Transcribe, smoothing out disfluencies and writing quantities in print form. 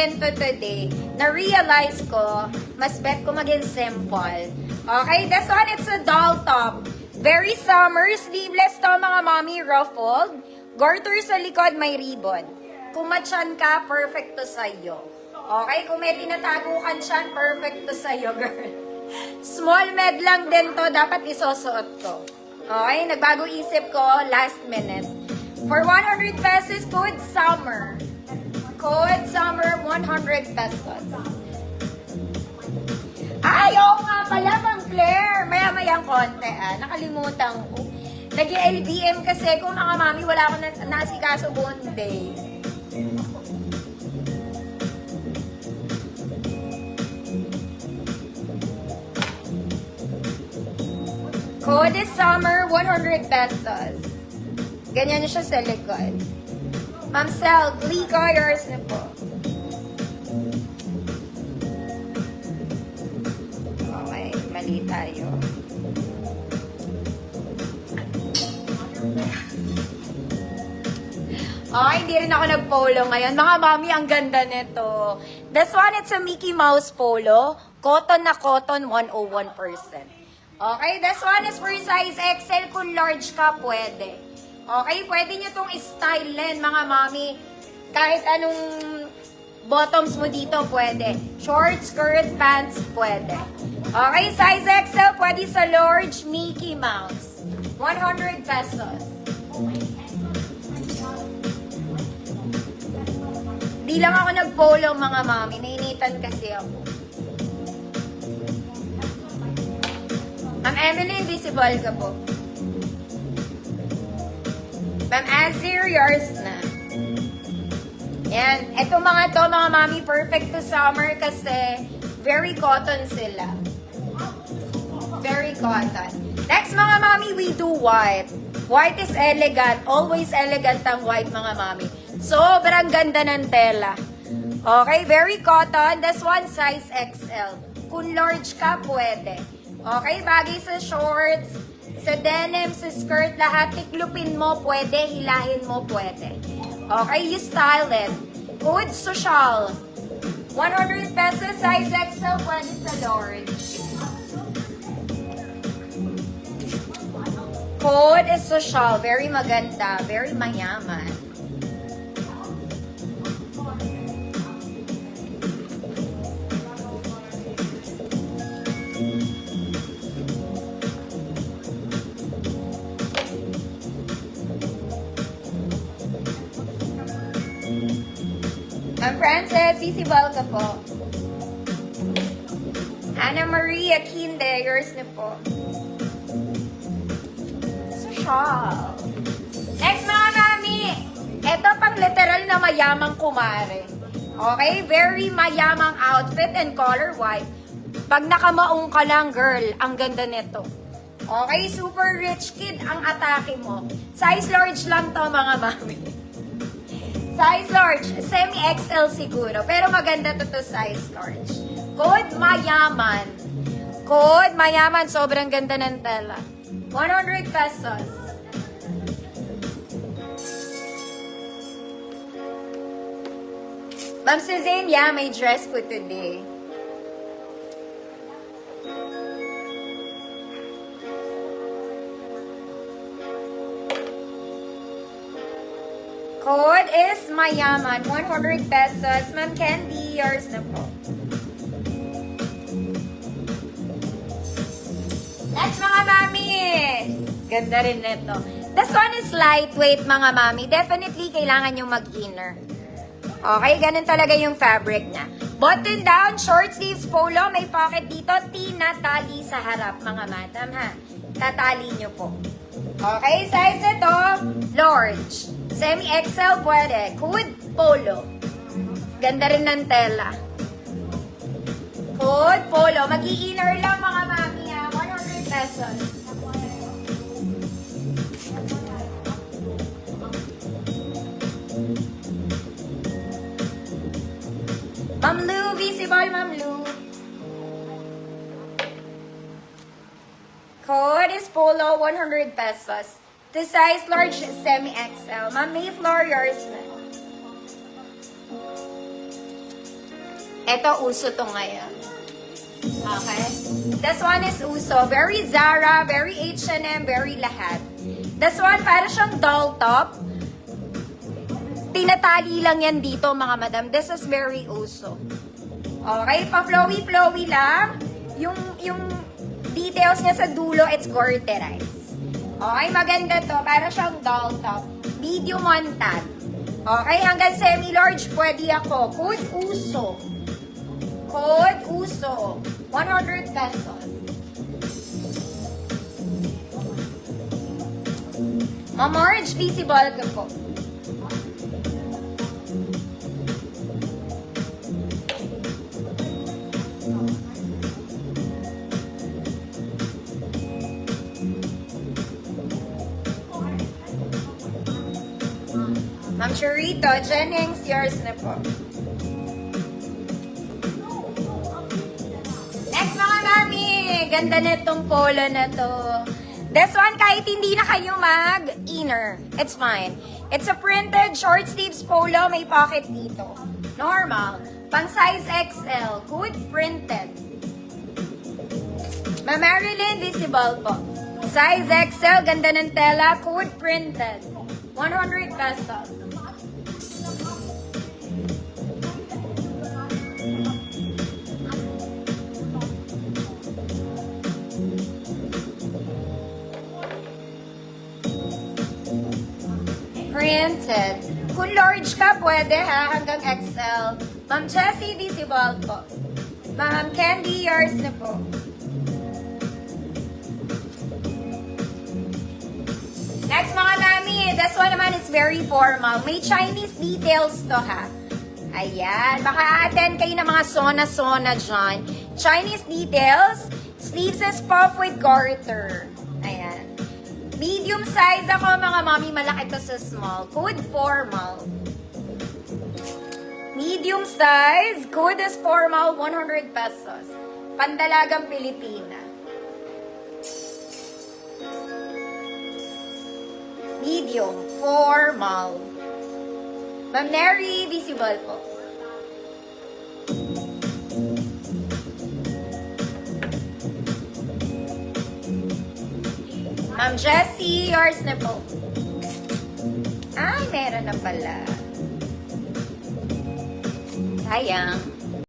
din to today. Na-realize ko, mas bet ko maging simple. Okay, this one, it's a doll top. Very summer, sleeveless to mga mommy, ruffled. Garter sa likod, may ribbon. Kung matyan ka, perfect to sa'yo. Okay, kung may tinatago ka siyan, perfect to sa'yo, girl. Small med lang din to, dapat isusuot ko. Okay, nagbago isip ko, last minute. For 100 pesos, code summer. Code summer, 100 pesos. Ay, oo nga pala, Ma'am Claire. Maya-mayang konti, nakalimutan ko. Nag-LBM kasi kung mga mami, wala akong nasikaso buong day. Code is summer, 100 pesos. Ganyan siya sa likod. Ma'am Sel, Glico, yours na po. Okay, mali tayo. Okay, hindi rin ako nag-polo ngayon. Mga mami, ang ganda nito. This one, it's a Mickey Mouse polo. Cotton na cotton, 101%. Okay, this one is for size XL. Kung large ka, pwede. Okay, pwede nyo itong style-in, mga mami. Kahit anong bottoms mo dito, pwede. Short, skirt, pants, pwede. Okay, size XL, pwede sa large, Mickey Mouse. 100 pesos. Di lang ako nag-polo, mga mami. Nainitan kasi ako. Ma'am Emily, invisible ka po. Ma'am Azir, yours na. Yan. Ito mga to, mga mami, perfect to summer kasi very cotton sila. Very cotton. Next, mga mami, we do white. White is elegant. Always elegant ang white, mga mami. Sobrang ganda ng tela. Okay, very cotton. This one, size XL. Kung large ka, pwede. Okay, bagay sa shorts, sa denim, sa skirt, lahat. Tiklupin mo, pwede. Hilahin mo, pwede. Okay, you style it. Code social. 100 pesos, size XL, pwede sa large. Code is social. Very maganda. Very mayaman. Ma'am Frances, visible ka po. Ana Maria Kinde, yours na po. Social. Next, mga mami. Ito pang literal na mayamang kumare. Okay? Very mayamang outfit and color white. Pag nakamaong ka lang, girl, ang ganda nito. Okay? Super rich kid ang atake mo. Size large lang to, mga mami. Size large, semi-XL siguro. Pero maganda to size large. Code mayaman. Code mayaman. Sobrang ganda ng tela. 100 pesos. Ma'am Suzanne, yeah, may dress po today. Code is mayaman, 100 pesos. Ma'am Candy, yours na po. Next, mga mami. Ganda rin nito. This one is lightweight, mga mami. Definitely, kailangan yung mag-inner. Okay, ganun talaga yung fabric niya. Button down, short sleeves polo. May pocket dito. Tinatali sa harap, mga madam, ha? Tatali nyo po. Okay, size nito, large. Semi-XL pwede. Hood, polo. Ganda rin ng tela. Hood, polo. Mag-i-inner lang, mga mami, ha? 100 pesos. Ma'am Lou, visible, Ma'am Lou. Code is polo, 100 pesos. The size large, semi-XL. Ma'am Mayflower, yours na. Ito, uso to ngayon. Okay? This one is uso. Very Zara, very H&M, very lahat. This one, para siyang doll top. Tinatali lang yan dito, mga madam. This is very uso. Okay? Pa-flowy-flowy lang. Yung details niya sa dulo, it's garterized. Okay? Maganda to. Para siyang doll top. Medium on tag. Okay? Hanggang semi-large, pwede ako. Code uso. Code uso. 100 pesos. Ma'am Marge, visible ka po. Ma'am Churito, Jennings, yours na po. Next mga mami, ganda na itong polo na to. This one, kahit hindi na kayo mag-inner, it's fine. It's a printed short sleeves polo, may pocket dito. Normal. Pang size XL, good printed. Ma'am Marilyn, visible po. Size XL, ganda ng tela, good printed. 100 pesos. Printed. Kung large ka, pwede ha, hanggang XL. Ma'am Jessie, visible po. Ma'am Candy, yours na po. Next mga mami, this one naman is very formal. May Chinese details to ha. Ayan, baka attend kayo ng mga sona-sona dyan. Chinese details, sleeves is puff with garter. Ayan. Medium size ako mga mami, malaki to sa small. Code formal. Medium size, code is formal, 100 pesos. Pandalagang Pilipina. Medium, formal. Ma'am Mary, visible po. Ma'am Jessie, yours na po. Ay, meron na pala. Sayang.